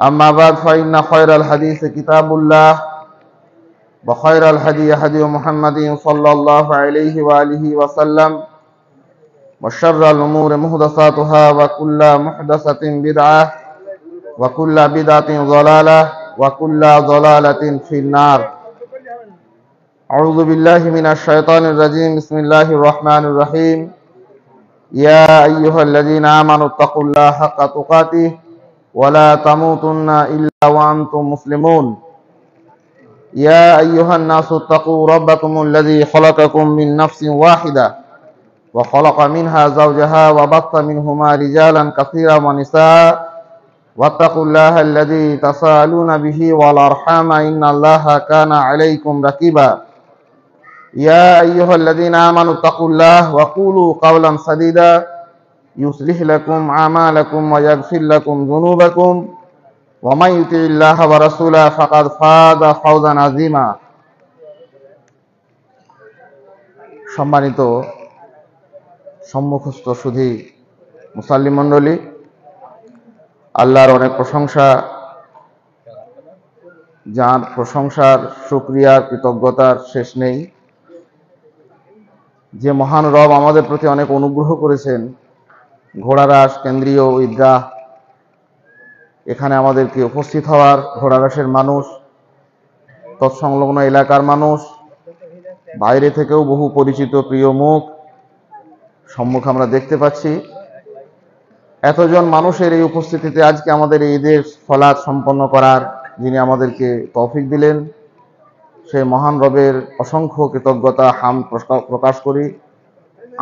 أما بعد فإن خير الحديث كتاب الله وخير الهدي هدي محمد صلى الله عليه وآله وسلم وشر الأمور محدثاتها وكل محدثة بدعة وكل بدعة ضلالة وكل ضلالة في النار. أعوذ بالله من الشيطان الرجيم. بسم الله الرحمن الرحيم. يا أيها الذين آمنوا اتقوا الله حق تقاته ولا تموتن إلا وأنتم مسلمون. يا أيها الناس اتقوا ربكم الذي خلقكم من نفس واحدة وخلق منها زوجها وبث منهما رجالا كثيرا ونساء واتقوا الله الذي تساءلون به والأرحام إن الله كان عليكم رقيبا. يا أيها الذين آمنوا اتقوا الله وقولوا قولا سديدا يصلح لكم أعمالكم ويغفر لكم ذنوبكم ومن يطع الله ورسوله فقد فاز فوزا عظيما. সম্মানিত সম্মুখস্থ সুধী মুসল্লি মণ্ডলী, আল্লাহর অনেক প্রশংসা, যার প্রশংসার শুকরিয়া কৃতজ্ঞতার শেষ নেই। যে মহান রব আমাদের প্রতি অনেক অনুগ্রহ করেছেন, ঘোড়ারাস কেন্দ্রীয় ঈদগাহ, এখানে আমাদেরকে উপস্থিত হওয়ার, ঘোড়ারাসের মানুষ, তৎসংলগ্ন এলাকার মানুষ, বাইরে থেকেও বহু পরিচিত প্রিয় মুখ সম্মুখ আমরা দেখতে পাচ্ছি। এতজন মানুষের এই উপস্থিতিতে আজকে আমাদের এই ঈদের সালাত সম্পন্ন করার যিনি আমাদেরকে তৌফিক দিলেন, সেই মহান রবের অসংখ্য কৃতজ্ঞতা হামদ প্রকাশ করি,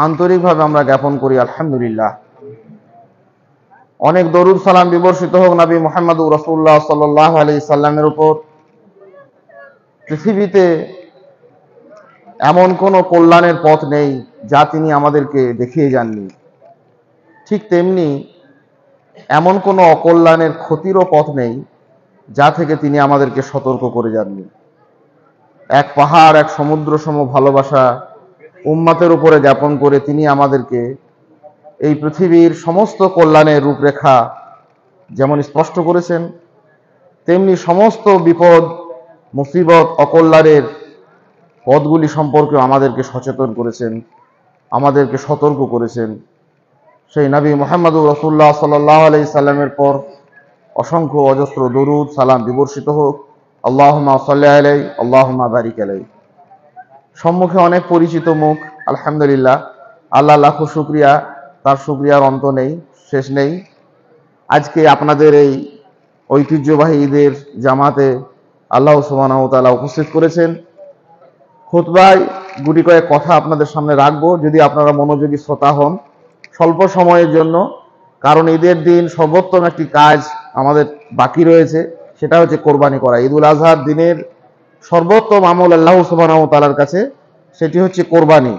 আন্তরিকভাবে আমরা জ্ঞাপন করি আলহামদুলিল্লাহ। অনেক দরুদ সালাম বিবর্ষিত হোক নবী মুহাম্মদ রাসূলুল্লাহ সাল্লাল্লাহু আলাইহি সাল্লামের উপর। পৃথিবীতে এমন কোনো কল্যাণের পথ নেই যা তিনি আমাদেরকে দেখিয়ে যাননি, ঠিক তেমনি এমন কোনো অকল্যাণের ক্ষতিরও পথ নেই যা থেকে তিনি আমাদেরকে সতর্ক করে যাননি। এক পাহাড়, এক সমুদ্র সম ভালোবাসা উম্মতের উপরে জ্ঞাপন করে তিনি আমাদেরকে এই পৃথিবীর সমস্ত কল্যাণের রূপরেখা যেমন স্পষ্ট করেছেন, তেমনি সমস্ত বিপদ, মুসিবত, অকল্যাণের পথগুলি সম্পর্কে আমাদেরকে সচেতন করেছেন, আমাদেরকে সতর্ক করেছেন। সেই নবী মুহাম্মদ রাসূলুল্লাহ সাল্লাল্লাহু আলাইহি সাল্লামের পর অসংখ্য অজস্র দরুদ সালাম বিবর্ষিত হোক। আল্লাহুম্মা সাল্লি আলাইহি আল্লাহুম্মা বারিক আলাইহি। সম্মুখে অনেক পরিচিত মুখ, আলহামদুলিল্লাহ, আল্লাহ লাখো শুকরিয়া, তার শুকরিয়ার অন্ত নেই, শেষ নেই। আজকে আপনাদের এই ঐতিহ্যবাহী ঈদের জামাতে আল্লাহ সুবহানাহু ওয়া তাআলা উপস্থিত করেছেন। খুতবায় গুটি কয়েক কথা আপনাদের সামনে রাখবো, যদি আপনারা মনোযোগী শ্রোতা হন, স্বল্প সময়ের জন্য। কারণ ঈদের দিন সর্বোত্তম একটি কাজ আমাদের বাকি রয়েছে, সেটা হচ্ছে কোরবানি করা। ঈদুল আজহার দিনের সর্বোত্তম আমল আল্লাহ সুবহানাহু ওয়া তাআলার কাছে সেটি হচ্ছে কোরবানি।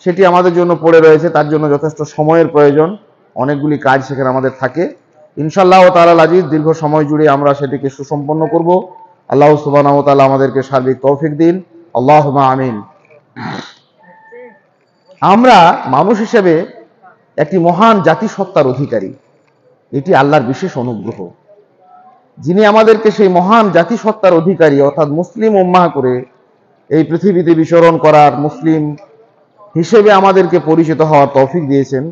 সেটি আমাদের জন্য পড়ে রয়েছে, তার জন্য যথেষ্ট সময়ের প্রয়োজন, অনেকগুলি কাজ সেখানে আমাদের থাকে। ইনশাআল্লাহ তাআলা আজিজ দীর্ঘ সময় জুড়ে আমরা সেটিকে সুসম্পন্ন করব। আল্লাহ সুবহানাহু ওয়া তাআলা আমাদেরকে সার্বিক তৌফিক দিন, আল্লাহুম্মা আমিন। আমরা মানুষ হিসেবে একটি মহান জাতিসত্তার অধিকারী, এটি আল্লাহর বিশেষ অনুগ্রহ। যিনি আমাদেরকে সেই মহান জাতিসত্তার অধিকারী অর্থাৎ মুসলিম উম্মাহ করে এই পৃথিবীতে বিচরণ করার, মুসলিম হিসেবে আমাদেরকে পরিচিত হওয়ার তৌফিক দিয়েছেন,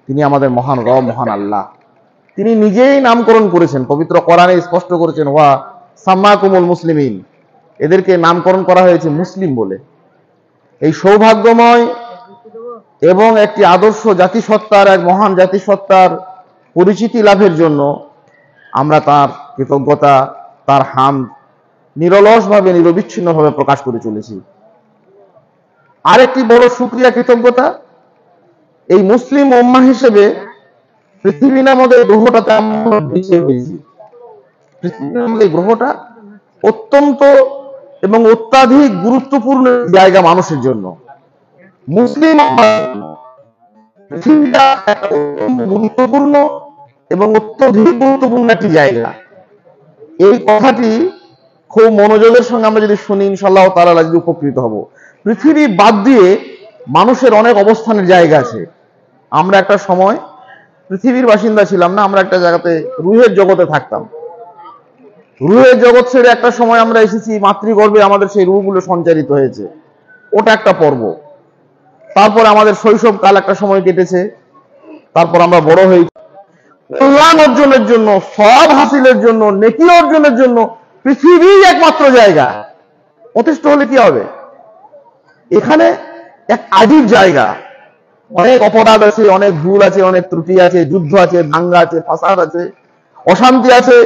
তিনি আমাদের মহান রব, মহান আল্লাহ। তিনি নিজেই নামকরণ করেছেন, পবিত্র কোরআনে স্পষ্ট করেছেন, ওয়া সাম্মাকুমুল মুসলিমিন, এদেরকে নামকরণ করা হয়েছে মুসলিম বলে। এই সৌভাগ্যময় এবং একটি আদর্শ জাতিসত্তার, এক মহান জাতিসত্তার পরিচিতি লাভের জন্য আমরা তার কৃতজ্ঞতা, তার হামদ নিরলসভাবে, নিরবিচ্ছিন্নভাবে প্রকাশ করে চলেছি। আরেকটি বড় শুকরিয়া, কৃতজ্ঞতা, এই মুসলিম উম্মাহ হিসেবে পৃথিবী নামক এই গ্রহটাতে আমরা বেঁচে হয়েছি। পৃথিবী নামক এই গ্রহটা অত্যন্ত এবং অত্যাধিক গুরুত্বপূর্ণ জায়গা মানুষের জন্য। মুসলিম পৃথিবীটা গুরুত্বপূর্ণ এবং অত্যধিক গুরুত্বপূর্ণ একটি জায়গা। এই কথাটি খুব মনোযোগের সঙ্গে আমরা যদি শুনি, ইনশাআল্লাহ তাআলা যদি উপকৃত হব। পৃথিবী বাদ দিয়ে মানুষের অনেক অবস্থানের জায়গা আছে। আমরা একটা সময় পৃথিবীর বাসিন্দা ছিলাম না, আমরা একটা জায়গাতে রুহের জগতে থাকতাম। রুহের জগৎ ছেড়ে একটা সময় আমরা এসেছি, মাতৃগর্ভে আমাদের সেই রুহগুলো সঞ্চারিত হয়েছে, ওটা একটা পর্ব। তারপর আমাদের শৈশবকাল একটা সময় কেটেছে, তারপর আমরা বড় হয়েছি। কল্যাণ অর্জনের জন্য, সব হাসিলের জন্য, নেকি অর্জনের জন্য পৃথিবী একমাত্র জায়গা। অতিষ্ঠ হলে কি হবে? এখানে এক আজীব জায়গা, অনেক অপরাধ আছে, অনেক ভুল আছে, অনেক ত্রুটি আছে, যুদ্ধ আছে, দাঙ্গা আছে, ফাসাদ আছে, অশান্তি আছে,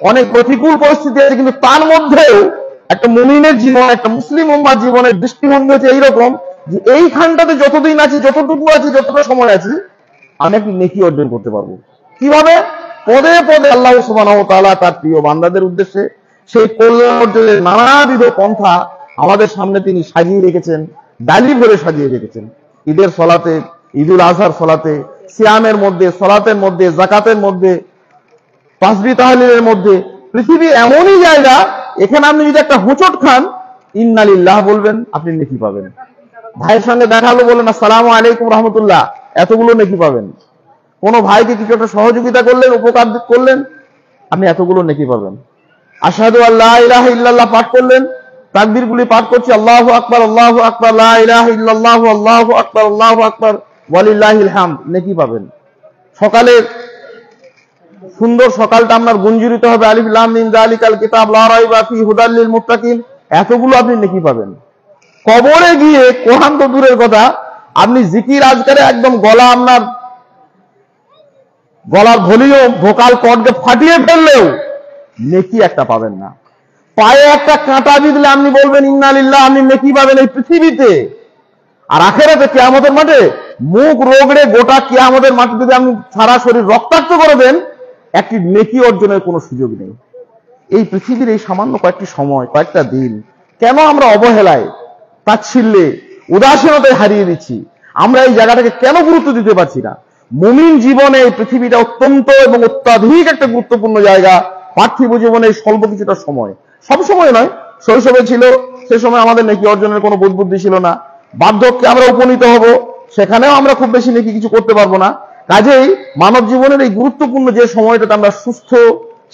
অনেক প্রতিকূল পরিস্থিতি আছে। কিন্তু তার মধ্যেও একটা মুমিনের জীবন, একটা মুসলিম উম্মার জীবনের দৃষ্টিভঙ্গি হচ্ছে এইরকম যে এইখানটাতে যতদিন আছি, যতটুকু আছি, যতটা সময় আছে, আমি একটি নেকি অর্জন করতে পারবো। কিভাবে? পদে পদে আল্লাহ সুবহানাহু ওয়া তাআলা তার প্রিয় বান্দাদের উদ্দেশ্যে সেই কল্যাণ অর্জনের নানাবিধ পন্থা আমাদের সামনে তিনি সাজিয়ে রেখেছেন, ডালি ভরে সাজিয়ে রেখেছেন। ঈদের সলাতে, ঈদুল আজহার সলাতে, সিয়ামের মধ্যে, সলাতের মধ্যে, যাকাতের মধ্যে, তাসবিহ তাহলিলের মধ্যে। পৃথিবী এমনই জায়গা, এখানে আপনি যদি একটা হোঁচট খান, ইন্না লিল্লাহ বলবেন, আপনি নেকি পাবেন। ভাইয়ের সঙ্গে দেখা হলো, বলেন আসসালামু আলাইকুম রাহমাতুল্লাহ, এতগুলো নেকি পাবেন। কোন ভাইকে কিছু একটা সহযোগিতা করলেন, উপকার করলেন, আপনি এতগুলো নেকি পাবেন। আশহাদু আল্লা ইলাহা ইল্লাল্লাহ পাঠ করলেন, তাকবীরগুলি পাঠ করছি, আল্লাহু আকবার, আল্লাহু আকবার, লা ইলাহা ইল্লাল্লাহু, আল্লাহু আকবার, আল্লাহু আকবার, ওয়ালিল্লাহিল হামদ, নেকি পাবেন। সকালের সুন্দর সকালটা আপনার গুঞ্জরিত হবে, আলিফ লাম মিম যালিকাল কিতাব লা রাইবা ফিহি হুদাল লিল মুত্তাকিন, এতগুলো আপনি নেকি পাবেন। কবরে গিয়ে কোরআন তো দূরের কথা, আপনি জিকির আজকারে একদম আপনার গলার ভলিউম, ভোকাল কর্ডকে ফাটিয়ে ফেললেও নেকি একটা পাবেন না। পায়ে একটা কাঁটা বিঁধলে আপনি বলবেন ইন্না লিল্লাহ, আপনি নেকি পাবেন এই পৃথিবীতে। আর আখেরাতে কিয়ামতের মাঠে মুখ রোগড়ে গোটা কিয়ামতের মাঠে যদি আপনি সারা শরীর রক্তাক্ত করে দেন, একটি নেকি অর্জনের কোনো সুযোগ নেই। এই পৃথিবীর এই সামান্য কয়েকটি সময়, কয়েকটা দিন কেন আমরা অবহেলায়, তাচ্ছিল্যে, উদাসীনতায় হারিয়ে দিচ্ছি? আমরা এই জায়গাটাকে কেন গুরুত্ব দিতে পারছি না? মুমিন জীবনে এই পৃথিবীটা অত্যন্ত এবং অত্যাধিক একটা গুরুত্বপূর্ণ জায়গা। পার্থিব জীবনে স্বল্প কিছুটা সময়, সব সময় নয়, শৈশবে ছিল, সে সময় আমাদের নেকি অর্জনের কোনো বোধ বুদ্ধি ছিল না। বার্ধক্যে আমরা উপনীত হব, সেখানেও আমরা খুব বেশি নেকি কিছু করতে পারবো না। কাজেই মানব জীবনের এই গুরুত্বপূর্ণ যে সময়টাতে আমরা সুস্থ,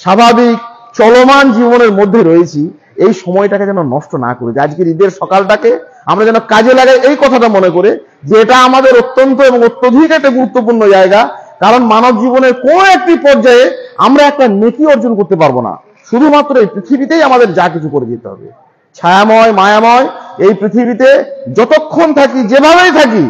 স্বাভাবিক, চলমান জীবনের মধ্যে রয়েছি, এই সময়টাকে যেন নষ্ট না করে দিই। আজকের ঈদের সকালটাকে আমরা যেন কাজে লাগাই, এই কথাটা মনে করে যে এটা আমাদের অত্যন্ত এবং অত্যধিক একটা গুরুত্বপূর্ণ জায়গা। কারণ মানব জীবনের কোন একটি পর্যায়ে আমরা একটা নেকি অর্জন করতে পারবো না, শুধুমাত্র এই পৃথিবীতেই আমাদের যা কিছু করে যেতে হবে। ছায়াময়, মায়াময় এই পৃথিবীতে যতক্ষণ থাকি, যেভাবেই থাকি,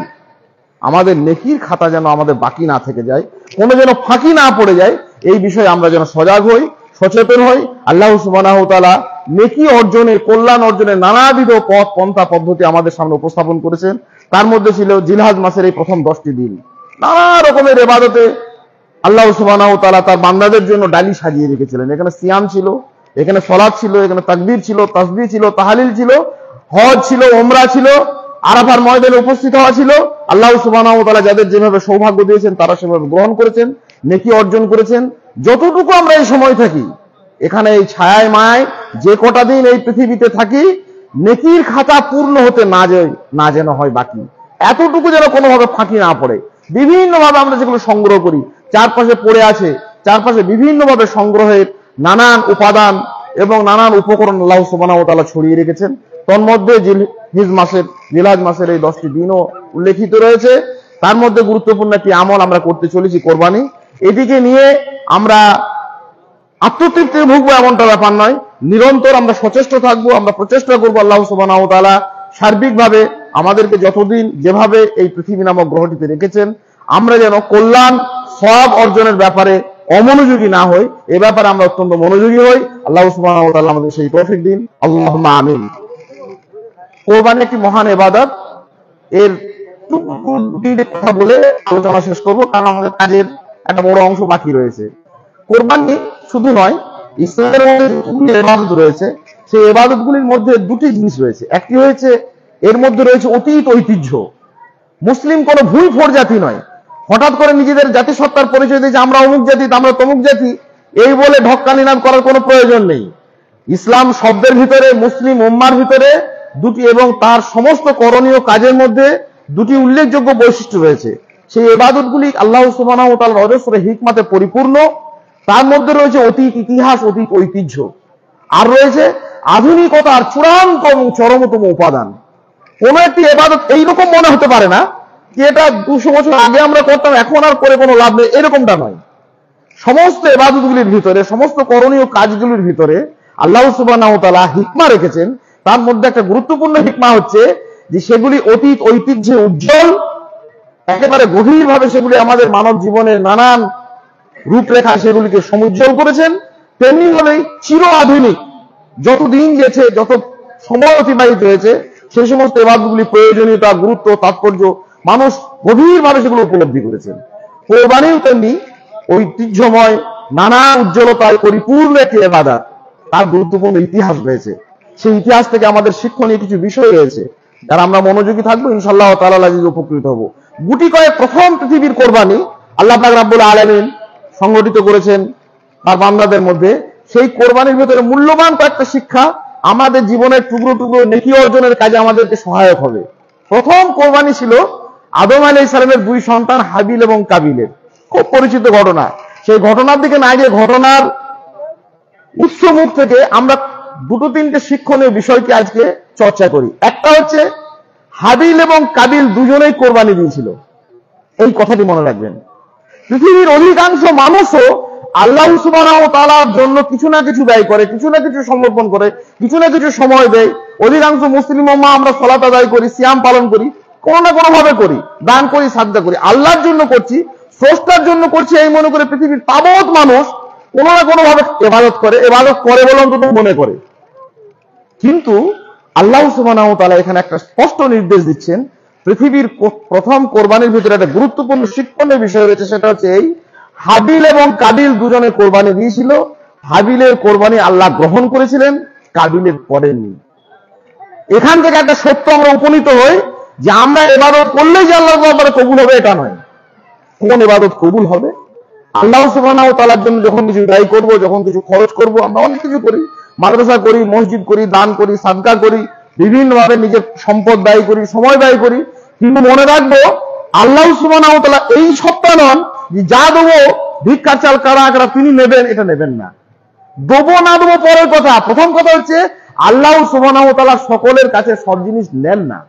আমাদের নেকির খাতা যেন আমাদের বাকি না থেকে যায়, কোনো যেন ফাঁকি না পড়ে যায়, এই বিষয়ে আমরা যেন সজাগ হই, সচেতন হই। আল্লাহ সুবহানাহু ওয়া তাআলা নেকি অর্জনের, কল্যাণ অর্জনের নানাবিধ পথ পন্থা পদ্ধতি আমাদের সামনে উপস্থাপন করেছেন। তার মধ্যে ছিল জিলহজ মাসের এই প্রথম 10টি দিন নানা রকমের ইবাদতে আল্লাহ সুবহানাহু ওয়া তাআলা তার বান্দাদের জন্য ডালি সাজিয়ে রেখেছিলেন। এখানে সিয়াম ছিল, এখানে সালাত ছিল, এখানে তাকবীর ছিল, তাসবিহ ছিল, তাহলিল ছিল, হজ ছিল, উমরা ছিল, আরাফার ময়দানে উপস্থিত হওয়া ছিল। আল্লাহ সুবহানাহু ওয়া তাআলা যাদের যেভাবে সৌভাগ্য দিয়েছেন, তারা সেভাবে গ্রহণ করেছেন, নেকি অর্জন করেছেন। যতটুকু আমরা এই সময় থাকি, এখানে এই ছায়ায় মায় যে কটা দিন এই পৃথিবীতে থাকি, নেকির খাতা পূর্ণ হতে না যেন হয় বাকি, এতটুকু যেন কোনোভাবে ফাঁকি না পড়ে। বিভিন্নভাবে আমরা যেগুলো সংগ্রহ করি, চারপাশে পড়ে আছে, চারপাশে বিভিন্নভাবে সংগ্রহের নানান উপাদান এবং নানান উপকরণ আল্লাহ সুবহানাহু ওয়া তাআলা ছড়িয়ে রেখেছেন। তন্মধ্যে জিলহজ মাসের এই 10টি দিনও উল্লেখিত রয়েছে। তার মধ্যে গুরুত্বপূর্ণ একটি আমল আমরা করতে চলেছি, কোরবানি। এদিকে নিয়ে আমরা আত্মতৃপ্তি ভুগবো এমনটা ব্যাপার নয়, নিরন্তর আমরা সচেষ্ট থাকবো, আমরা প্রচেষ্টা করবো আল্লাহ সুবহানাহু ওয়া তাআলা সার্বিকভাবে আমাদেরকে যতদিন যেভাবে এই পৃথিবী নামক গ্রহটিতে রেখেছেন, আমরা যেন কল্যাণ সব অর্জনের ব্যাপারে অমনোযোগী না হই, এ ব্যাপারে আমরা অত্যন্ত মনোযোগী হই। আল্লাহ সুবহানাহু ওয়া তাআলা আমাদের সেই তৌফিক দিন, আল্লাহুম্মা আমিন। কোরবানি একটি মহান ইবাদত। এর কথা বলে আলোচনা শেষ করবো, কারণ আমাদের কাজের একটা বড় অংশ বাকি রয়েছে। কোরবানি শুধু নয়, ইসলামের মধ্যে যতগুলি ইবাদত রয়েছে, সেই ইবাদতগুলির মধ্যে দুটি জিনিস রয়েছে। একটি হয়েছে, এর মধ্যে রয়েছে অতীত ঐতিহ্য। মুসলিম কোনো ভুল ফোর জাতি নয়, হঠাৎ করে নিজেদের জাতিসত্তার পরিচয় দিয়েছে আমরা অমুক জাতি, আমরা তমুক জাতি, এই বলে ঢক্কানিনাদ করার কোনো প্রয়োজন নেই। ইসলাম শব্দের ভিতরে, মুসলিম উম্মার ভিতরে দুটি এবং তার সমস্ত করণীয় কাজের মধ্যে দুটি উল্লেখযোগ্য বৈশিষ্ট্য রয়েছে। সেই ইবাদতগুলি আল্লাহ সুবহানাহু ওয়া তাআলার অজস্র হিকমতে পরিপূর্ণ। তার মধ্যে রয়েছে অতীত ইতিহাস, অতীত ঐতিহ্য, আর রয়েছে আধুনিকতার চূড়ান্ত এবং চরমতম উপাদান। কোন একটি ইবাদত এইরকম মনে হতে পারে না যে এটা 200 বছর আগে আমরা করতাম, এখন আর করে কোনো লাভ নেই, এরকমটা নয়। সমস্ত ইবাদতগুলির ভিতরে, সমস্ত করণীয় কাজগুলির ভিতরে আল্লাহ সুবহানাহু ওয়া তাআলা হিকমা রেখেছেন। তার মধ্যে একটা গুরুত্বপূর্ণ হিকমা হচ্ছে যে সেগুলি অতীত ঐতিহ্যে উজ্জ্বল, একেবারে গভীরভাবে সেগুলি আমাদের মানব জীবনের নানান রূপরেখা সেগুলিকে সমুজ্জ্বল করেছেন। তেমনি ভাবেই চির আধুনিক, যত দিন গেছে, যত সময় অতিবাহিত হয়েছে, সেই সমস্ত ইবাদতগুলি প্রয়োজনীয়তা, গুরুত্ব, তাৎপর্য মানুষ গভীরভাবে সেগুলো উপলব্ধি করেছেন। কোরবানিও তেমনি ঐতিহ্যময়, নানা উজ্জ্বলতায় পরিপূর্ণ একটি ইবাদত, তার গুরুত্বপূর্ণ ইতিহাস রয়েছে। সেই ইতিহাস থেকে আমাদের শিক্ষণীয় কিছু বিষয় রয়েছে, যারা আমরা মনোযোগী থাকবো, ইনশাআল্লাহ তাআলা আজিজ উপকৃত হব। গুটি কয়েক প্রথম পৃথিবীর কোরবানি আল্লাহ পাক রব্বুল আলামিন সংগঠিত করেছেন তার বান্দাদের মধ্যে। সেই কোরবানির ভিতরে মূল্যবান কয়েকটা শিক্ষা আমাদের জীবনের টুকরো টুকরো নেকি অর্জনের কাজে আমাদেরকে সহায়ক হবে। প্রথম কোরবানি ছিল আদম আলাইহিস সালামের 2 সন্তান হাবিল এবং কাবিলের, খুব পরিচিত ঘটনা। সেই ঘটনার দিকে না গিয়ে ঘটনার উৎস মুখ থেকে আমরা 2-3টে শিক্ষণীয় বিষয়কে আজকে চর্চা করি। একটা হচ্ছে হাবিল এবং কাবিল দুজনেই কোরবানি দিয়েছিল, এই কথাটি মনে রাখবেন। পৃথিবীর অধিকাংশ মানুষও আল্লাহ সুবহানাহু ওয়া তাআলার জন্য কিছু না কিছু ব্যয় করে, কিছু না কিছু সমর্পণ করে, কিছু না কিছু সময় দেয়। অধিকাংশ মুসলিম উম্মাহ আমরা সালাত আদায় করি, সিয়াম পালন করি, কোনো না কোনো ভাবে করি, দান করি, সাদকা করি, আল্লাহর জন্য করছি, স্রষ্টার জন্য করছি, এই মনে করে পৃথিবীর তাবৎ মানুষ কোনো না কোনো ভাবে ইবাদত করে বলে অন্তত মনে করে। কিন্তু আল্লাহ সুবহানাহু ওয়া তাআলা এখানে একটা স্পষ্ট নির্দেশ দিচ্ছেন। পৃথিবীর প্রথম কোরবানির ভিতরে একটা গুরুত্বপূর্ণ শিক্ষণীয় বিষয় রয়েছে, সেটা হচ্ছে এই হাবিল এবং কাবিল দুজনে কোরবানি দিয়েছিল। হাবিলের কোরবানি আল্লাহ গ্রহণ করেছিলেন, কাবিলের করেননি। এখান থেকে একটা সত্য আমরা উপনীত হই যে আমরা ইবাদত করলেই যে আল্লাহর দরবারে কবুল হবে এটা নয়। কোন ইবাদত কবুল হবে? আল্লাহ সুবহানাহু ওয়া তাআলার জন্য যখন কিছু ব্যয় করব, যখন কিছু খরচ করব, আমরা অনেক কিছু করি, মাদ্রাসা করি, মসজিদ করি, দান করি, সাদকা করি, বিভিন্নভাবে নিজের সম্পদ ব্যয় করি, সময় ব্যয় করি। কিন্তু মনে রাখবো আল্লাহ সুবহানাহু ওয়া তাআলা এই সত্তা নন যে যা দেবো ভিক্ষার চাল কারা কারা তিনি নেবেন, এটা নেবেন না। দেবো না দেবো পরের কথা, প্রথম কথা হচ্ছে আল্লাহ সুবহানাহু ওয়া তাআলা সকলের কাছে সব জিনিস নেন না।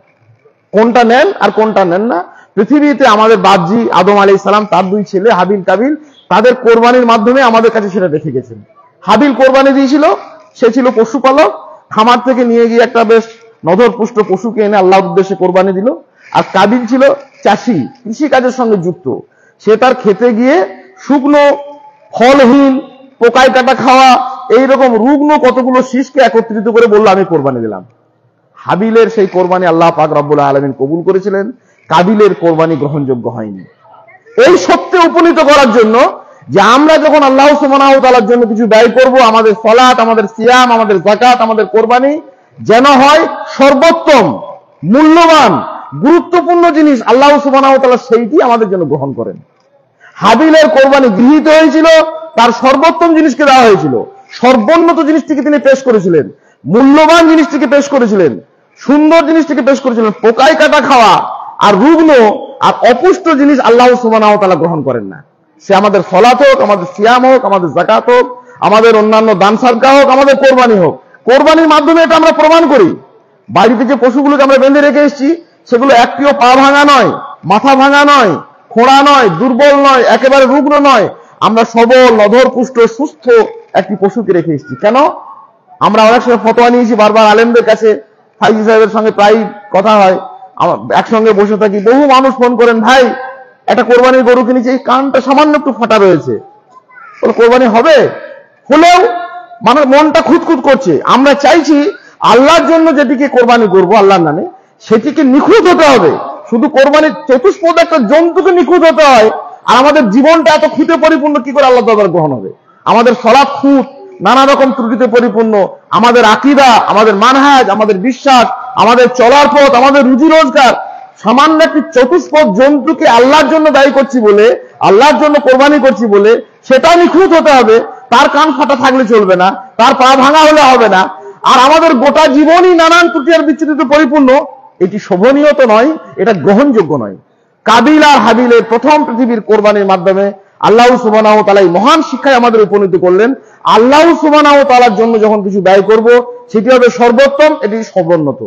কোনটা নেন আর কোনটা নেন না, পৃথিবীতে আমাদের বাপজি আদম আলাইহিস সালাম, তার 2 ছেলে হাবিল কাবিল, তাদের কোরবানির মাধ্যমে আমাদের কাছে সেটা রেখে গেছেন। হাবিল কোরবানি দিয়েছিল, সে ছিল পশুপালক, খামার থেকে নিয়ে গিয়ে একটা বেশ নধরপুষ্ট পশুকে এনে আল্লাহর উদ্দেশ্যে কোরবানি দিল। আর কাবিল ছিল চাষি, কৃষি কাজের সঙ্গে যুক্ত, সে তার খেতে গিয়ে শুকনো, ফলহীন, পোকায় কাটা খাওয়া, এইরকম রুগ্ন কতগুলো শীষকে একত্রিত করে বলল আমি কোরবানি দিলাম। হাবিলের সেই কোরবানি আল্লাহ পাক রব্বুল আলামিন কবুল করেছিলেন, কাবিলের কোরবানি গ্রহণযোগ্য হয়নি। এই সত্যে উপনীত করার জন্য যে আমরা যখন আল্লাহ সুবহানাহু ওয়া তাআলার জন্য কিছু ব্যয় করব, আমাদের সালাত, আমাদের সিয়াম, আমাদের যাকাত, আমাদের কোরবানি যেন হয় সর্বোত্তম, মূল্যবান, গুরুত্বপূর্ণ জিনিস, আল্লাহ সুবহানাহু ওয়া তাআলা সেইটি আমাদের জন্য গ্রহণ করেন। হাবিলের কোরবানি গৃহীত হয়েছিল, তার সর্বোত্তম জিনিসকে দেওয়া হয়েছিল, সর্বোন্নত জিনিসটিকে তিনি পেশ করেছিলেন, মূল্যবান জিনিসটিকে পেশ করেছিলেন, সুন্দর জিনিসটিকে পেশ করেছিলেন। পোকায় কাটা খাওয়া আর রুগ্ন আর অপুষ্ট জিনিস আল্লাহ সুবহানাহু ওয়া তাআলা গ্রহণ করেন না। সে আমাদের সালাত হোক, আমাদের সিয়াম হোক, আমাদের যাকাত হোক, আমাদের অন্যান্য দান সাদকা হোক, আমাদের কোরবানি হোক, কোরবানির মাধ্যমে এটা আমরা প্রমাণ করি। বাড়িতে যে পশুগুলোকে আমরা বেঁধে রেখে এসেছি, সেগুলো একটিও পা ভাঙা নয়, মাথা ভাঙা নয়, খোঁড়া নয়, দুর্বল নয়, একেবারে রুগ্ন নয়, আমরা সবল, নধরপুষ্ট, সুস্থ একটি পশুকে রেখে এসেছি। কেন? আমরা অনেক সময় ফতোয়া নিয়েছি বারবার আলেমদের কাছে, ফাইজি সাহেবের সঙ্গে প্রায় কথা হয়, একসঙ্গে বসে থাকি, বহু মানুষ ফোন করেন, ভাই একটা কোরবানির গরু কিনেছি, এই কানটা সামান্য একটু ফাটা রয়েছে, কোরবানি হবে? হলেও মানে মনটা খুঁতখুত করছে। আমরা চাইছি আল্লাহর জন্য যেটিকে কোরবানি করবো আল্লাহর নামে, সেটিকে নিখুঁত হতে হবে। শুধু কোরবানির চতুষ্পদ একটা জন্তুকে নিখুঁত হতে হয়, আর আমাদের জীবনটা এত খুঁতে পরিপূর্ণ কি করে আল্লাহ দরবারে গ্রহণ হবে? আমাদের সালাত খুঁত, নানা রকম ত্রুটিতে পরিপূর্ণ, আমাদের আকীদা, আমাদের মানহাজ, আমাদের বিশ্বাস, আমাদের চলার পথ, আমাদের রুজি রোজগার, সামান্য একটি চতুষ্পদ জন্তুকে আল্লাহর জন্য দায়ী করছি বলে, আল্লাহর জন্য কোরবানি করছি বলে, সেটা নিখুঁত হতে হবে। তার কান ফাটা থাকলে চলবে না, তার পা ভাঙা হলে হবে না। আর আমাদের গোটা জীবনই নানান ত্রুটি আর বিচ্যুতিতে পরিপূর্ণ, এটি শোভনীয় তো নয়, এটা গ্রহণযোগ্য নয়। কাবিল আর হাবিলের প্রথম পৃথিবীর কোরবানির মাধ্যমে আল্লাহ সুবহানাহু ওয়া তাআলা এই মহান শিক্ষায় আমাদের উপনীত করলেন। আল্লাহ সুবহানাহু ওয়া তাআলার জন্য যখন কিছু ব্যয় করব, সেটি হবে সর্বোত্তম, এটি সর্বোন্নত।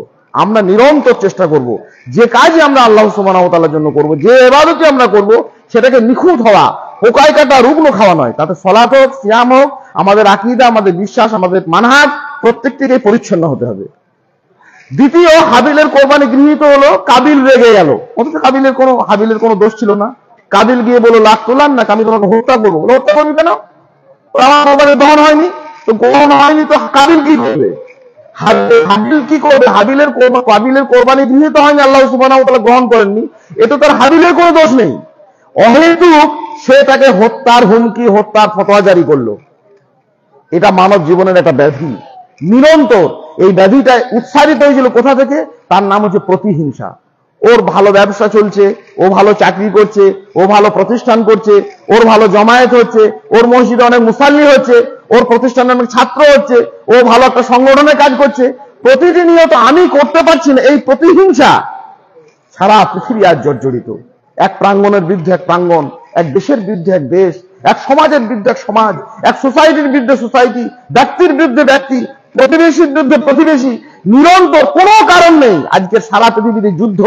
আমরা নিরন্তর চেষ্টা করব যে কাজই আমরা আল্লাহ সুবহানাহু ওয়া তাআলার জন্য করব, যে ইবাদতই আমরা করব, সেটাকে নিখুঁত হওয়া, পোকায় কাটা রুগ্ন খাওয়া নয়। তাতে সালাত হোক, সিয়াম হোক, আমাদের আকীদা, আমাদের বিশ্বাস, আমাদের মানহাজ প্রত্যেকটিকে পরিচ্ছন্ন হতে হবে। দ্বিতীয়, হাবিলের কোরবানি গৃহীত হলো, কাবিল রেগে গেল। অথচ হাবিলের কোনো দোষ ছিল না। কাবিল গিয়ে বলল, লাখ তোলান না, আমি তোমাকে হত্যা করবো। হত্যা করবি কেন? আমার কোরবানি দহন হয়নি তো, গ্রহণ হয়নি তো কাবিল কি করবে? হাবিল কি করবে? কাবিলের কোরবানি গৃহীত হয়নি, আল্লাহ সুবহানাহু ওয়া তাআলা গ্রহণ করেননি, এতে তার হাবিলের কোনো দোষ নেই। অহেতুক সে তাকে হত্যার হুমকি, হত্যার ফতোয়া জারি করলো। এটা মানব জীবনের একটা ব্যাধি। নিরন্তর এই ব্যাধিটা উৎসারিত হয়েছিল কোথা থেকে? তার নাম হচ্ছে প্রতিহিংসা। ওর ভালো ব্যবসা চলছে, ও ভালো চাকরি করছে, ও ভালো প্রতিষ্ঠান করছে, ওর ভালো জমায়েত হচ্ছে, ওর মসজিদে অনেক মুসাল্লি হচ্ছে, ওর প্রতিষ্ঠানে অনেক ছাত্র হচ্ছে, ও ভালো একটা সংগঠনে কাজ করছে, প্রতিটি নিয়ত আমি করতে পারছি না। এই প্রতিহিংসা সারা পৃথিবী আজ জর্জরিত। এক প্রাঙ্গণের বিরুদ্ধে এক প্রাঙ্গণ, এক দেশের বিরুদ্ধে এক দেশ, এক সমাজের বিরুদ্ধে এক সমাজ, এক সোসাইটির বিরুদ্ধে সোসাইটি, ব্যক্তির বিরুদ্ধে ব্যক্তি, প্রতিবেশীর বিরুদ্ধে প্রতিবেশী। নিরন্তর কোনো কারণ নেই আজকে সারা পৃথিবীতে যুদ্ধ,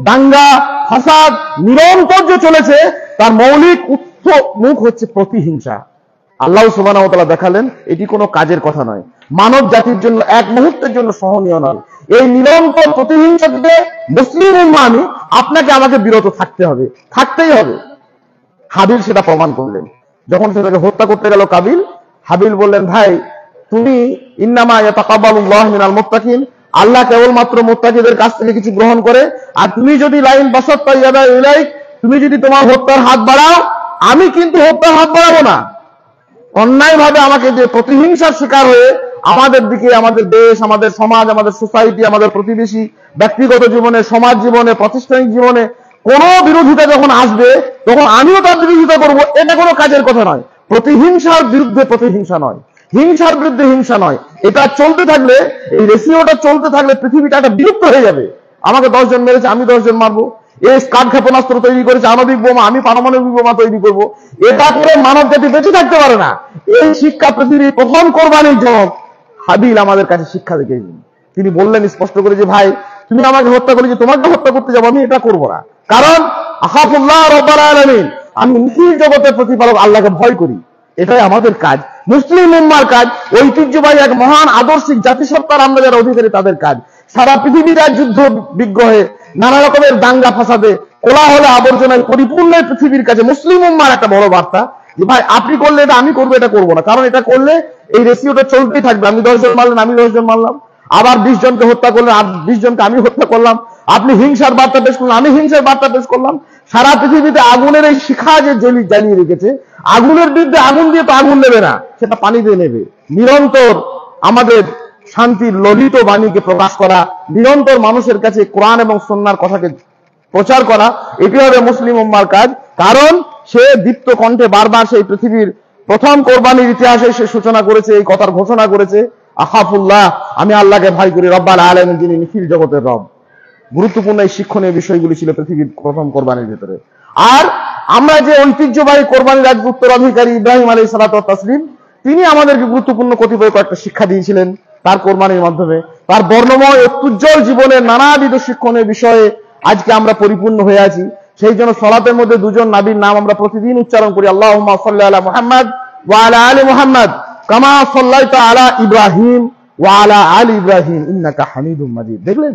দাঙ্গা, ফাসাদ নিরন্তর যে চলেছে, তার মৌলিক উৎস মুখ হচ্ছে প্রতিহিংসা। আল্লাহ সুবহানাহু ওয়া তাআলা দেখালেন এটি কোনো কাজের কথা নয়, মানব জাতির জন্য এক মুহূর্তের জন্য সহনীয় নয়। এই নিরন্তর প্রতিহিংসা থেকে মুসলিম উম্মাহ আপনাকে আমাকে বিরত থাকতে হবে, থাকতেই হবে। হাবিল সেটা প্রমাণ করলেন। যখন সেটাকে হত্যা করতে গেল কাবিল, হাবিল বললেন, ভাই তুমি ইন্নামা ইয়াতাকাব্বালুল্লাহু মিনাল মুত্তাকিন, আল্লাহ কেবলমাত্র মুত্তাকিদের কাছ থেকে কিছু গ্রহণ করে। আর তুমি যদি লাইন বাসাত্তা ইয়াদা ইলাইক, তুমি যদি তোমার হত্যার হাত বাড়াও, আমি কিন্তু হত্যার হাত বাড়াবো না। অন্যায়ভাবে আমাকে যে প্রতিহিংসার শিকার হয়ে আমাদের দিকে, আমাদের দেশ, আমাদের সমাজ, আমাদের সোসাইটি, আমাদের প্রতিবেশী, ব্যক্তিগত জীবনে, সমাজ জীবনে, প্রাতিষ্ঠানিক জীবনে কোন বিরোধিতা যখন আসবে, তখন আমিও তার বিরোধিতা করবো, এটা কোনো কাজের কথা নয়। প্রতিহিংসার বিরুদ্ধে প্রতিহিংসা নয়, হিংসার বিরুদ্ধে হিংসা নয়। এটা চলতে থাকলে, এই রেশিওটা চলতে থাকলে পৃথিবীটা একটা বিলুপ্ত হয়ে যাবে। আমাকে 10 জন মেরেছে, আমি 10 জন মারবো। এই কাঠ ক্ষেপণাস্ত্র তৈরি করেছে, আণবিক বোমা, আমি পারমাণবিক বোমা তৈরি করবো। এটা করে মানব জাতি বেঁচে থাকতে পারে না। এই শিক্ষা পৃথিবীর প্রথম কোরবানির জনক হাবিল আমাদের কাছে শিক্ষা রেখেছেন। তিনি বললেন স্পষ্ট করে যে, ভাই তুমি আমাকে হত্যা করেছো, তোমাকে হত্যা করতে যাবো, আমি এটা করবো না। কারণ আখাফুল্লাহ রাব্বাল আলামিন, আমি নিখিল জগতের প্রতিপালক আল্লাহকে ভয় করি। এটাই আমাদের কাজ, মুসলিম উম্মার কাজ, ঐতিহ্যবাহী এক মহান আদর্শিক জাতিসত্তার আমরা যারা অধিকারী তাদের কাজ। সারা পৃথিবীর যুদ্ধ বিগ্রহে, নানা রকমের দাঙ্গা ফাসাদে, কোলাহলে, আবর্জনায় পরিপূর্ণ পৃথিবীর কাছে মুসলিম উম্মার একটা বড় বার্তা যে, ভাই আপনি করলে এটা আমি করবো, এটা করবো না। কারণ এটা করলে এই রেশিওটা চলতেই থাকবে। আমি 10 জন মারলেন, আমি 10 জন মারলাম, আবার 20 জনকে হত্যা করলেন, আর 20 জনকে আমি হত্যা করলাম, আপনি হিংসার বার্তা পেশ করলেন, আমি হিংসার বার্তা পেশ করলাম। সারা পৃথিবীতে আগুনের এই শিখা যে জ্বালিয়ে রেখেছে, আগুনের বিরুদ্ধে আগুন দিয়ে তো আগুন নেবে না, সেটা পানি দিয়ে নেবে। নিরন্তর আমাদের শান্তির ললিত বাণীকে প্রকাশ করা, নিরন্তর মানুষের কাছে কোরআন এবং সুন্নাহর কথাকে প্রচার করা, এটি হবে মুসলিম উম্মার কাজ। কারণ সে দীপ্ত কণ্ঠে বারবার সেই পৃথিবীর প্রথম কোরবানির ইতিহাসে সে সূচনা করেছে, এই কথার ঘোষণা করেছে, আখাফুল্লাহ, আমি আল্লাহকে ভয় করি, রব্বাল আলামিন, যিনি নিখিল জগতের রব। গুরুত্বপূর্ণ এই শিক্ষণীয় বিষয়গুলি ছিল পৃথিবীর প্রথম কোরবানির ভিতরে। আর আমরা যে ঐতিহ্যবাহী কোরবানির রাজ উত্তরাধিকারী ইব্রাহিম আলাইহিস সালাতু ওয়াত তাসলিম, তিনি আমাদেরকে গুরুত্বপূর্ণ কতিপয় কয়েকটা শিক্ষা দিয়েছিলেন তার কোরবানির মাধ্যমে। তার বর্ণময় উজ্জ্বল জীবনের নানাবিধ শিক্ষণীয় বিষয়ে আজকে আমরা পরিপূর্ণ হয়ে আছি। সেই জন্য সালাতের মধ্যে 2 জন নবীর নাম আমরা প্রতিদিন উচ্চারণ করি, আল্লাহুম্মা সাল্লি আলা মুহাম্মাদ ওয়া আলা আলি মুহাম্মাদ কামা সাল্লাইতা আলা ইব্রাহিম ওয়া আলা আলি ইব্রাহিম ইন্নাকা হামিদুম মাজিদ। দেখলেন,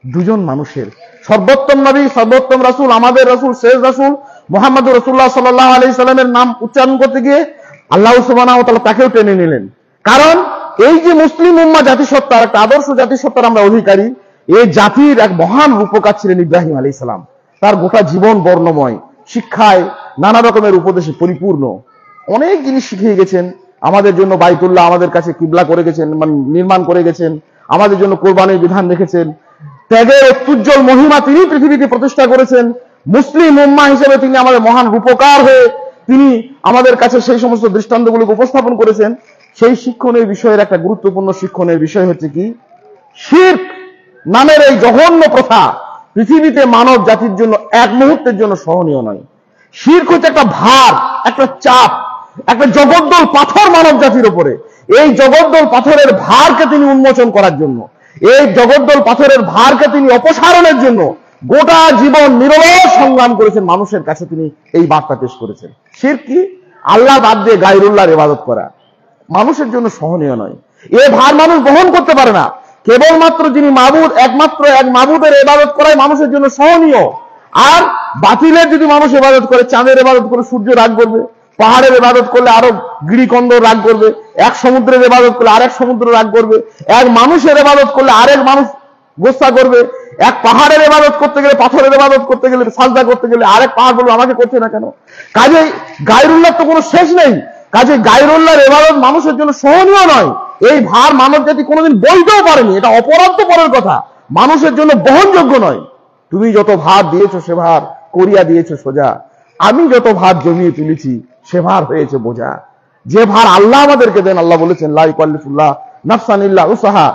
2 জন মানুষের, সর্বোত্তম নবী, সর্বোত্তম রাসূল, আমাদের রাসূল, শেষ রাসূল মুহাম্মদুর রাসূলুল্লাহ সাল্লাল্লাহু আলাইহি সাল্লামের নাম উচ্চারণ করতে গিয়ে আল্লাহ সুবহানাহু ওয়া তাআলা তাকেও টেনে নিলেন। কারণ এই যে মুসলিম উম্মাহ জাতিসত্তার একটা আদর্শ জাতিসত্তার আমরা অধিকারী, এই জাতির এক মহান রূপকার ছিলেন ইব্রাহিম আলাইহিস সালাম। তার গোটা জীবন বর্ণময়, শিক্ষায়, নানা রকমের উপদেশে পরিপূর্ণ। অনেক জিনিস শিখিয়ে গেছেন আমাদের জন্য। বাইতুল্লাহ আমাদের কাছে কিবলা করে গেছেন, নির্মাণ করে গেছেন, আমাদের জন্য কোরবানির বিধান রেখেছেন। ত্যাগের অত্যুজ্জ্বল মহিমা তিনি পৃথিবীতে প্রতিষ্ঠা করেছেন। মুসলিম উম্মাহ হিসেবে তিনি আমাদের মহান রূপকার হয়ে তিনি আমাদের কাছে সেই সমস্ত দৃষ্টান্তগুলোকে উপস্থাপন করেছেন। সেই শিক্ষণীয় বিষয়ের একটা গুরুত্বপূর্ণ শিক্ষণীয় বিষয় হচ্ছে কি, শিরক নামের এই জঘন্য প্রথা, পৃথিবীতে মানব জাতির জন্য এক মুহূর্তের জন্য সহনীয় নয়। শিরক হচ্ছে একটা ভার, একটা চাপ, একটা জগদ্দল পাথর মানব জাতির উপরে। এই জগদ্দল পাথরের ভারকে তিনি উন্মোচন করার জন্য, এই জগদ্দল পাথরের ভারকে তিনি অপসারণের জন্য গোটা জীবন নিরলস সংগ্রাম করেছেন। মানুষের কাছে তিনি এই বার্তা পেশ করেছেন। শিরক কি? আল্লাহ বাদ দিয়ে গায়রুল্লাহর ইবাদত করা মানুষের জন্য সহনীয় নয়। এ ভার মানুষ বহন করতে পারে না। কেবলমাত্র যিনি মাবুদ, একমাত্র এক মাবুদের ইবাদত করাই মানুষের জন্য সহনীয়। আর বাতিলের যদি মানুষ ইবাদত করে, চাঁদের ইবাদত করে সূর্য রাগ করবে, পাহাড়ের ইবাদত করলে আরো গিরিকন্দ রাগ করবে, এক সমুদ্রের ইবাদত করলে আরেক সমুদ্র রাগ করবে, এক মানুষের ইবাদত করলে আরেক মানুষ গোসা করবে, এক পাহাড়ের ইবাদত করতে গেলে, পাথরের ইবাদত করতে গেলে, সাজদা করতে গেলে আরেক পাহাড় বলবে আমাকে করছে না কেন। কাজে গায়রুল্লাহ তো কোনো শেষ নেই। কাজে গায়রুল্লাহর ইবাদত মানুষের জন্য সহনীয় নয়। এই ভার মানব জাতি কোনোদিন বইতেও পারেনি। এটা অপরাধ তো পরের কথা, মানুষের জন্য বহনযোগ্য নয়। তুমি যত ভার দিয়েছো সে ভার করিয়া দিয়েছো সোজা, আমি যত ভার জমিয়ে তুলেছি সে ভার হয়েছে বোঝা। যে ভার আল্লাহ আমাদেরকে দেন, আল্লাহ বলেছেন লা ইউকাল্লিফুল্লাহ নাফসান ইল্লা উসাহা,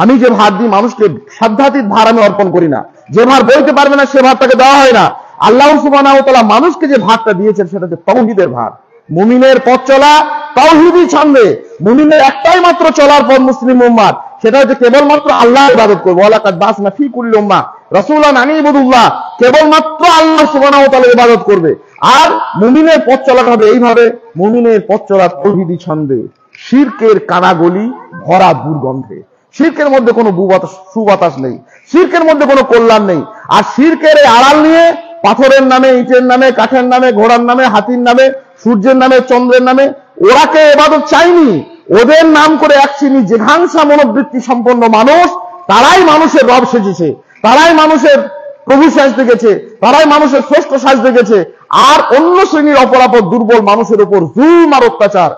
আমি যে ভার দিই মানুষকে সাধ্যাতীত ভার আমি অর্পণ করি না। যে ভার বইতে পারবে না সে ভার তাকে দেওয়া হয় না। আল্লাহ সুবহানাহু ওয়া তাআলা মানুষকে যে ভারটা দিয়েছেন সেটা হচ্ছে তাওহীদের ভার। মুমিনের পথ চলা তাওহীদি ছন্দে। মুমিনের একটাই মাত্র চলার পথ মুসলিম উম্মাহ, সেটা হচ্ছে কেবলমাত্র আল্লাহর ইবাদত করব। ওয়ালাকাদ বাসনা ফি কুল্লি উম্মাহ রাসূলান আন ইবুদুল্লাহ, কেবলমাত্র আল্লাহ সুবহানাহু ওয়া তাআলার ইবাদত করবে। আর মুমিনের পথ চলাটা হবে এইভাবে, মুমিনের পথ চলা তাওহীদি ছন্দে, শিরকের কানাগলি ভরা দুর্গন্ধে। শিরকের মধ্যে কোনো সুবাতাস নেই, শিরকের মধ্যে কোনো কল্যাণ নেই। আর শিরকের এই আড়াল নিয়ে পাথরের নামে, ইটের নামে, কাঠের নামে, ঘোড়ার নামে, হাতির নামে, সূর্যের নামে, চন্দ্রের নামে ওরা কে ইবাদত চাইনি। ওদের নাম করে এক শ্রেণী জিঘাংসা মনোবৃত্তি সম্পন্ন মানুষ, তারাই মানুষের রব সেজেছে, তারাই মানুষের প্রভু সাজতে গেছে, তারাই মানুষের শ্রেষ্ঠ সাজতে গেছে। আর অন্য শ্রেণীর অপরাপর দুর্বল মানুষের উপর জুলুম আর অত্যাচার,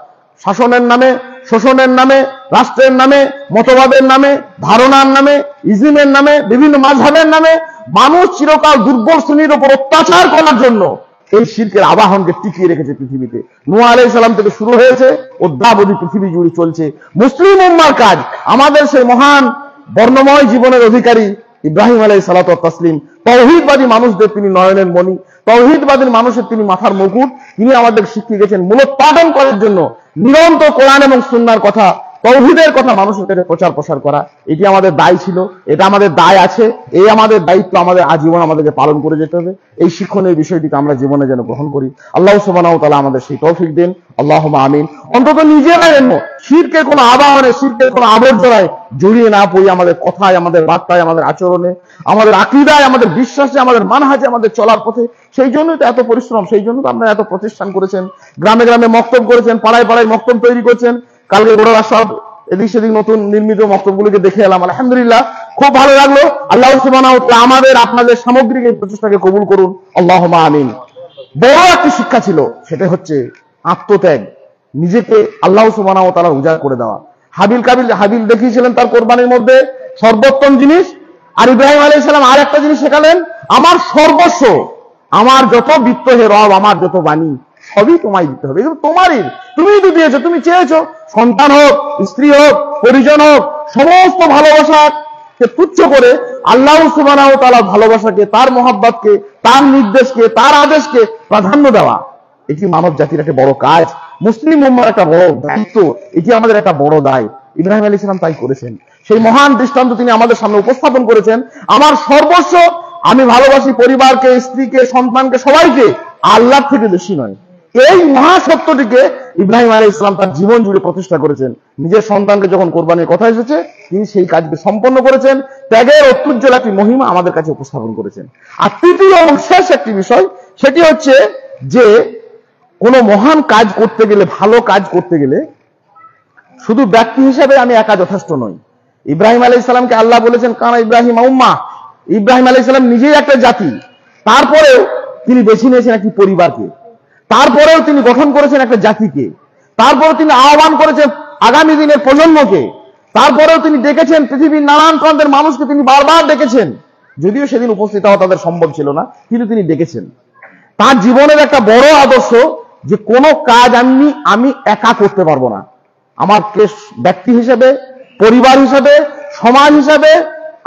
শাসনের নামে, শোষণের নামে, রাষ্ট্রের নামে, মতবাদের নামে, ধারণার নামে, ইজমের নামে, বিভিন্ন মাযহাবের নামে মানুষ চিরকাল দুর্বল শ্রেণীর উপর অত্যাচার করার জন্য এই শিরকের আবাহনকে টিকিয়ে রেখেছে পৃথিবীতে। নূহ আলাইহিস সালাম থেকে শুরু হয়েছে, অদ্যাবধি পৃথিবী জুড়ে চলছে। মুসলিম উম্মাহর কাজ, আমাদের সেই মহান বর্ণময় জীবনের অধিকারী ইব্রাহিম আলাইহিস সালাতু ওয়াত তাসলিম, তাওহীদবাদী মানুষদের তিনি নয়নের মণি, তাওহীদবাদী মানুষের তিনি মাথার মুকুট। তিনি আমাদের শিখিয়ে গেছেন মূলোৎপাদন করার জন্য নিরন্তর কোরআন এবং সুন্নাহর কথা, তাওহীদের কথা মানুষের কাছে প্রচার প্রসার করা। এটি আমাদের দায় ছিল, এটা আমাদের দায় আছে। এই আমাদের দায়িত্ব আমাদের আজীবন আমাদেরকে পালন করে যেতে হবে। এই শিক্ষণীয় বিষয়টিকে আমরা জীবনে যেন গ্রহণ করি। আল্লাহ সুবহানাহু ওয়া তাআলা আমাদের সেই তৌফিক দেন, আল্লাহুম্মা আমিন। অন্তত নিজেরা যেন শিরকের কোনো আবাহনে, শিরকের কোনো আবর্জনায় জড়িয়ে না পড়ি। আমাদের কথায়, আমাদের বার্তায়, আমাদের আচরণে, আমাদের আকীদায়, আমাদের বিশ্বাসে, আমাদের মানহাজে, আমাদের চলার পথে। সেই জন্যই তো এত পরিশ্রম, সেই জন্য তো আপনারা এত প্রতিষ্ঠান করেছেন, গ্রামে গ্রামে মক্তব করেছেন, পাড়ায় পাড়ায় মক্তব তৈরি করছেন। কালকে গোড়া সব এদিক সেদিক নতুন নির্মিত মক্তবগুলোকে দেখে এলাম, আলহামদুলিল্লাহ, খুব ভালো লাগলো। আল্লাহ সুবহানাহু ওয়া তাআলা আমাদের আপনাদের সামগ্রিক এই প্রচেষ্টাকে কবুল করুন, আল্লাহুম্মা আমিন। বড় একটি শিক্ষা ছিল, সেটা হচ্ছে আত্মত্যাগ, নিজেকে আল্লাহ সুবহানাহু ওয়া তাআলার উজাড় করে দেওয়া। হাবিল দেখিয়েছিলেন তার কোরবানির মধ্যে সর্বোত্তম জিনিস, আর ইব্রাহিম আলাইহিস সালাম আর একটা জিনিস শেখালেন, আমার সর্বস্ব, আমার যত বিত্ত হে রব, আমার যত বাণী সবই তোমায় দিতে হবে। এগুলো তোমারই, তুমিই তো দিয়েছো, তুমি চেয়েছো। সন্তান হোক, স্ত্রী হোক, পরিজন হোক, সমস্ত ভালোবাসাকে তুচ্ছ করে আল্লাহ সুবহানাহু ওয়া তাআলার ভালোবাসাকে, তার মহব্বতকে, তার নির্দেশকে, তার আদেশকে প্রাধান্য দেওয়া, এটি মানব জাতির একটা বড় কাজ, মুসলিম উম্মার একটা বড় দায়িত্ব, এটি আমাদের একটা বড় দায়। ইব্রাহিম আলাইহিস সালাম তাই করেছেন। সেই মহান দৃষ্টান্ত তিনি আমাদের সামনে উপস্থাপন করেছেন। আমার সর্বস্ব, আমি ভালোবাসি পরিবারকে, স্ত্রীকে, সন্তানকে, সবাইকে, আল্লাহ থেকে বেশি নয়। এই মহাসত্যটিকে ইব্রাহিম আলাইহিস সালাম তার জীবন জুড়ে প্রতিষ্ঠা করেছেন। নিজের সন্তানকে যখন কোরবানির কথা এসেছে, তিনি সেই কাজকে সম্পন্ন করেছেন, ত্যাগের অত্যুজ্জ্বল একটি মহিমা আমাদের কাছে উপস্থাপন করেছেন। আর তৃতীয় এবং শেষ একটি বিষয়, সেটি হচ্ছে যে কোনো মহান কাজ করতে গেলে, ভালো কাজ করতে গেলে শুধু ব্যক্তি হিসেবে আমি একা যথেষ্ট নই। ইব্রাহিম আলাইহিস সালামকে আল্লাহ বলেছেন কানা ইব্রাহিম উম্মাহ, ইব্রাহিম আলাইহিস সালাম নিজেই একটা জাতি, তারপরেও তিনি বেছে নিয়েছেন একটি পরিবারকে, তারপরেও তিনি গঠন করেছেন একটা জাতিকে, তারপরেও তিনি আহ্বান করেছেন আগামী দিনের প্রজন্মকে, তারপরেও তিনি ডেকেছেন পৃথিবীর নানান প্রান্তের মানুষকে, তিনি বারবার ডেকেছেন। যদিও সেদিন উপস্থিত হওয়া তাদের সম্ভব ছিল না, কিন্তু তিনি ডেকেছেন। তার জীবনের একটা বড় আদর্শ যে কোনো কাজ আমি একা করতে পারবো না, আমাকে ব্যক্তি হিসেবে, পরিবার হিসেবে, সমাজ হিসেবে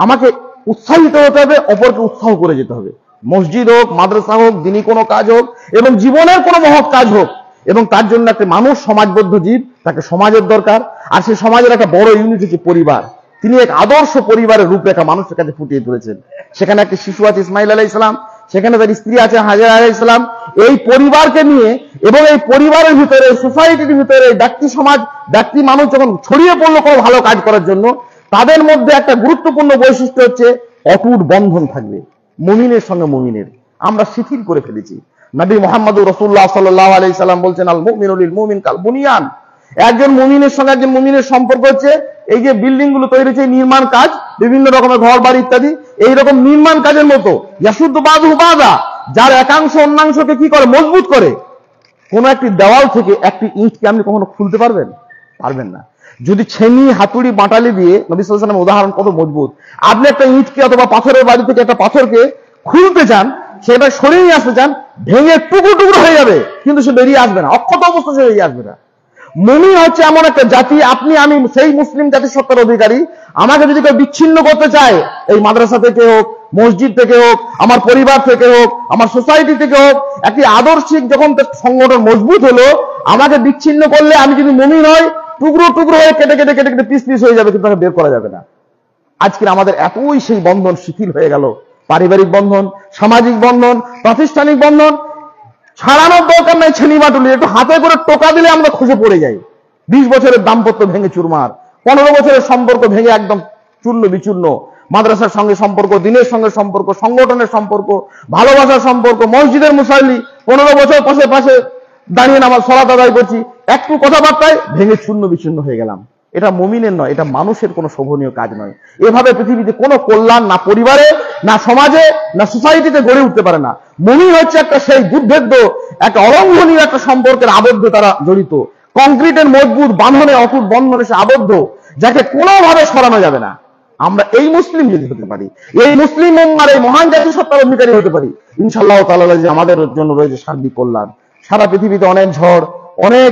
আমাকে উৎসাহিত হতে হবে, অপরকে উৎসাহ করে যেতে হবে। মসজিদ হোক, মাদ্রাসা হোক, দিনী কোনো কাজ হোক এবং জীবনের কোনো মহৎ কাজ হোক, এবং তার জন্য একটা মানুষ সমাজবদ্ধ জীব, তাকে সমাজের দরকার। আর সেই সমাজের একটা বড় ইউনিট হচ্ছে পরিবার। তিনি এক আদর্শ পরিবারের রূপরেখা মানুষের কাছে ফুটিয়ে তুলেছেন। সেখানে একটা শিশু আছে ইসমাইল আলাইহিস সালাম, সেখানে তার স্ত্রী আছে হাজেরা আলাইহিস সালাম। এই পরিবারকে নিয়ে এবং এই পরিবারের ভিতরে, সোসাইটির ভিতরে ব্যক্তি সমাজ, ব্যক্তি মানুষ যখন ছড়িয়ে পড়লো কোনো ভালো কাজ করার জন্য, তাদের মধ্যে একটা গুরুত্বপূর্ণ বৈশিষ্ট্য হচ্ছে অটুট বন্ধন থাকবে মুমিনের সঙ্গে মুমিনের। আমরা শিথিল করে ফেলেছি। নবী মুহাম্মদুর রাসূলুল্লাহ সাল্লাল্লাহু আলাইহি সাল্লাম বলছেন, আল মুমিনু লিল মুমিন কাল বুনিয়ান। একজন মুমিনের সঙ্গে একজন মুমিনের সম্পর্ক হচ্ছে এই যে বিল্ডিং গুলো তৈরি হচ্ছে, নির্মাণ কাজ, বিভিন্ন রকমের ঘর বাড়ি ইত্যাদি, এইরকম নির্মাণ কাজের মতো ইয়াসুদ্দু বাযুহু বাযা, যার একাংশ অন্যাংশকে কি করে, মজবুত করে। কোন একটি দেওয়াল থেকে একটি ইঁটকে আপনি কখনো খুলতে পারবেন? পারবেন না। যদি ছেনি, হাতুড়ি, বাটালি দিয়ে, নবী সাল্লাল্লাহু আলাইহি ওয়াসাল্লামের উদাহরণ কত মজবুত, আপনি একটা ইঁটকে অথবা পাথরের বাড়ি থেকে একটা পাথরকে খুলতে চান, সেটা সরিয়ে নিয়ে আসতে চান, ভেঙে টুকরো টুকরো হয়ে যাবে, কিন্তু সে বেরিয়ে আসবে না, অক্ষত অবস্থা সে বেরিয়ে আসবে না। মুমিন হচ্ছে এমন একটা জাতি, আপনি আমি সেই মুসলিম জাতিসত্তার অধিকারী। আমাকে যদি কেউ বিচ্ছিন্ন করতে চায়, এই মাদ্রাসা থেকে হোক, মসজিদ থেকে হোক, আমার পরিবার থেকে হোক, আমার সোসাইটি থেকে হোক, একটি আদর্শিক যখন সংগঠন মজবুত হলো, আমাকে বিচ্ছিন্ন করলে আমি যদি মুমিন হই, টুকরো টুকরো হয়ে কেটে কেটে কেটে কেটে পিস পিস হয়ে যাবে, কিন্তু তাকে বের করা যাবে না। আজকে আমাদের এতই সেই বন্ধন শিথিল হয়ে গেল, পারিবারিক বন্ধন, সামাজিক বন্ধন, প্রাতিষ্ঠানিক বন্ধন। ছাড়ানোর দরকার নাই ছেনি বাটুলি, একটু হাতে করে টোকা দিলে আমরা খসে পড়ে যাই। 20 বছরের দাম্পত্য ভেঙে চুরমার, 15 বছরের সম্পর্ক ভেঙে একদম চূর্ণ বিচূর্ণ। মাদ্রাসার সঙ্গে সম্পর্ক, দিনের সঙ্গে সম্পর্ক, সংগঠনের সম্পর্ক, ভালোবাসার সম্পর্ক, মসজিদের মুসাল্লি, 15 বছর পাশে পাশে দাঁড়িয়ে নামাজ সালাত আদায় করছি, একটু কথাবার্তায় ভেঙে চূর্ণ বিচূর্ণ হয়ে গেলাম। এটা মুমিনের নয়, এটা মানুষের কোনো শোভনীয় কাজ নয়। এভাবে পৃথিবীতে কোনো কল্যাণ না পরিবারে, না সমাজে, না সোসাইটিতে গড়ে উঠতে পারে না। মুমিন হচ্ছে একটা সেই দুর্ভেদ্য, একটা অলঙ্ঘনীয় একটা সম্পর্কের আবদ্ধ তারা জড়িত, কংক্রিটের মজবুত বাঁধনে, অটুট বন্ধনে সে আবদ্ধ, যাকে কোনোভাবে সরানো যাবে না। আমরা এই মুসলিম যদি হতে পারি, এই মুসলিম উম্মার এই মহান জাতিসত্তার অধিকারী হতে পারি, ইনশাআল্লাহ তাআলা যে আমাদের জন্য রয়েছে সার্বিক কল্যাণ। সারা পৃথিবীতে অনেক ঝড়, অনেক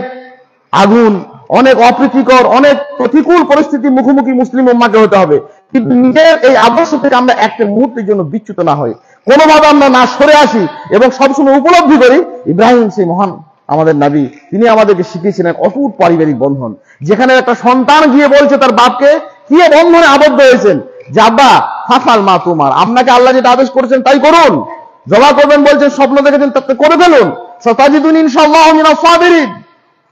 আগুন, অনেক অপ্রীতিকর, অনেক প্রতিকূল পরিস্থিতির মুখোমুখি মুসলিম উম্মাকে হতে হবে, কিন্তু নিজের এই আদর্শ থেকে আমরা একটা মুহূর্তের জন্য বিচ্যুত না হই, কোনোভাবে আমরা না সরে আসি, এবং সবসময় উপলব্ধি করি ইব্রাহিম সেই মহান আমাদের নবী, তিনি আমাদেরকে শিখিয়েছিলেন অটুট পারিবারিক বন্ধন। যেখানে একটা সন্তান গিয়ে বলছে তার বাপকে, কি বন্ধনে আবদ্ধ হয়েছেন, যে আব্বা ফাফাল মা তোমার, আপনাকে আল্লাহ যেটা আদেশ করেছেন তাই করুন। জবা করবেন বলছেন, স্বপ্ন দেখেছেন তাতে করে ফেলুন। সাতাজিদুন ইনশাআল্লাহু মিনাস সাবিরিন,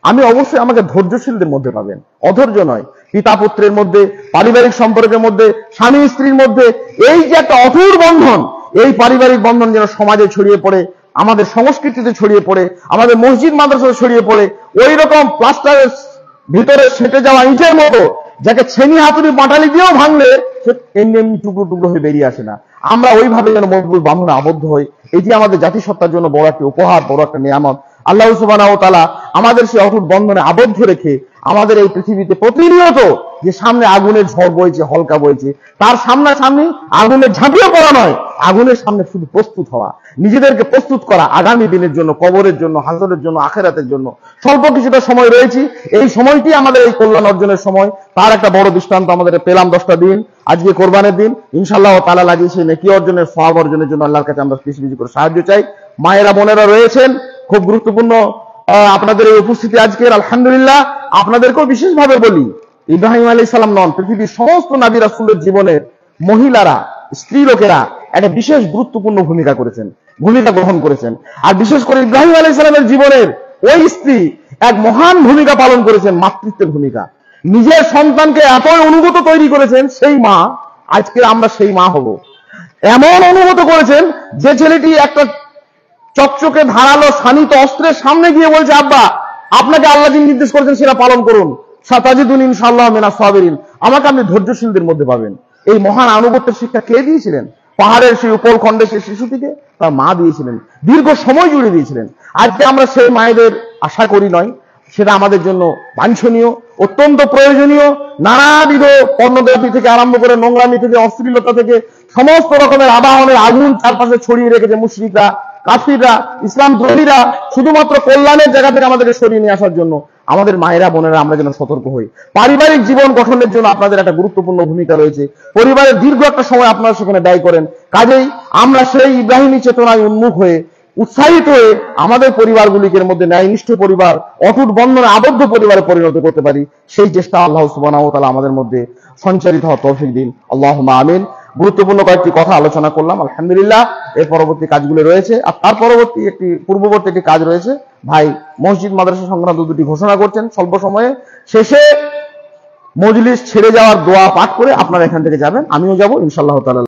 আমি অবশ্যই আমাকে ধৈর্যশীলদের মধ্যে পাবেন, অধৈর্য নয়। পিতা পুত্রের মধ্যে, পারিবারিক সম্পর্কের মধ্যে, স্বামী স্ত্রীর মধ্যে এই যে একটা অটুট বন্ধন, এই পারিবারিক বন্ধন যেন সমাজে ছড়িয়ে পড়ে, আমাদের সংস্কৃতিতে ছড়িয়ে পড়ে, আমাদের মসজিদ মাদ্রাসায় ছড়িয়ে পড়ে, ওই রকম প্লাস্টারের ভিতরে সেটে যাওয়া ইটের মতো, যাকে ছেনি হাতুড়ি বাটালি দিয়েও ভাঙলে সে এমনি এমনি টুকরো টুকরো হয়ে বেরিয়ে আসে না। আমরা ওইভাবে যেন মজবুত বাঁধনে আবদ্ধ হই। এটি আমাদের জাতিসত্তার জন্য বড় একটি উপহার, বড় একটা নিয়ামত। আল্লাহ সুবহানাহু ওয়া তাআলা আমাদের সেই অটুট বন্ধনে আবদ্ধ রেখে আমাদের এই পৃথিবীতে প্রতিনিয়ত যে সামনে আগুনের ঝড় বইছে, হলকা বইছে, তার সামনাসামনি আগুনের ঝাঁপিয়ে পড়া নয়, আগুনের সামনে শুধু প্রস্তুত হওয়া, নিজেদেরকে প্রস্তুত করা আগামী দিনের জন্য, কবরের জন্য, হাসরের জন্য, আখিরাতের জন্য। স্বল্প কিছুটা সময় রয়েছে, এই সময়টি আমাদের এই কল্যাণ অর্জনের সময়। তার একটা বড় দৃষ্টান্ত আমাদের পেলাম 10টা দিন, আজকে কোরবানের দিন। ইনশাআল্লাহ তাআলা লাগিয়ে সেই নেকি অর্জনের, সওয়াব অর্জনের জন্য আল্লাহর কাছে আমরা বেশি বেশি করে সাহায্য চাই। মায়েরা বোনেরা রয়েছেন, খুব গুরুত্বপূর্ণ আপনাদের এই উপস্থিতি আজকের, আলহামদুলিল্লাহ। আপনাদেরকেও বিশেষভাবে বলি, ইব্রাহিম আলাইহিস সালাম নন, পৃথিবীর সমস্ত নবী রাসূলের জীবনের মহিলারা, স্ত্রী লোকেরা একটা বিশেষ গুরুত্বপূর্ণ ভূমিকা গ্রহণ করেছেন। আর বিশেষ করে ইব্রাহিম আলাইহিস সালামের জীবনের ওই স্ত্রী এক মহান ভূমিকা পালন করেছেন, মাতৃত্বের ভূমিকা। নিজের সন্তানকে এতই অনুগত তৈরি করেছেন, সেই মা, আজকে আমরা সেই মা হব, এমন অনুগত করেছেন যে ছেলেটি একটা চকচকে ধারালো শানিত অস্ত্রের সামনে গিয়ে বলছে, আব্বা আপনাকে আল্লাহ যে নির্দেশ করেছেন সেটা পালন করুন, সাতাজিদুন ইনশাআল্লাহু মিনাস সাবিরিন, আমাকে আপনি ধৈর্যশীলদের মধ্যে পাবেন। এই মহান আনুগত্যের শিক্ষা কে দিয়েছিলেন? পাহাড়ের সেই উপলখণ্ডে সেই শিশুটিকে তার মা দিয়েছিলেন, দীর্ঘ সময় জুড়ে দিয়েছিলেন। আজকে আমরা সেই মায়েদের আশা করি নয়, সেটা আমাদের জন্য বাঞ্ছনীয়, অত্যন্ত প্রয়োজনীয়। নানাবিধ পর্নোগ্রাফি থেকে আরম্ভ করে, নোংরামি থেকে, অশ্লীলতা থেকে, সমস্ত রকমের আবাহনের আগুন চারপাশে ছড়িয়ে রেখেছে মুশরিকরা, কাফিররা, ইসলাম দ্রোহীরা, শুধুমাত্র কল্যাণের জায়গা থেকে আমাদেরকে সরিয়ে নিয়ে আসার জন্য। আমাদের মায়েরা বোনেরা আমরা যেন সতর্ক হই। পারিবারিক জীবন গঠনের জন্য আপনাদের একটা গুরুত্বপূর্ণ ভূমিকা রয়েছে। পরিবারের দীর্ঘ একটা সময় আপনারা সেখানে ব্যয় করেন। কাজেই আমরা সেই ইব্রাহিমী চেতনায় উন্মুখ হয়ে, উৎসাহিত হয়ে আমাদের পরিবারগুলিকে মধ্যে ন্যায়নিষ্ঠ পরিবার, অটুট বন্ধনে আবদ্ধ পরিবারে পরিণত করতে পারি, সেই চেষ্টা আল্লাহ সুবহানাহু ওয়া তাআলা আমাদের মধ্যে সঞ্চারিত হওয়ার তৌফিক দিন। আল্লাহুম্মা আমিন। গুরুত্বপূর্ণ কয়েকটি কথা আলোচনা করলাম, আলহামদুলিল্লাহ। এর পরবর্তী কাজগুলো রয়েছে, আর তার পূর্ববর্তী একটি কাজ রয়েছে। ভাই মসজিদ মাদ্রাসা সংক্রান্ত দুটি ঘোষণা করছেন স্বল্প সময়ে। শেষে মজলিস ছেড়ে যাওয়ার দোয়া পাঠ করে আপনারা এখান থেকে যাবেন, আমিও যাব ইনশাআল্লাহ তাআলা।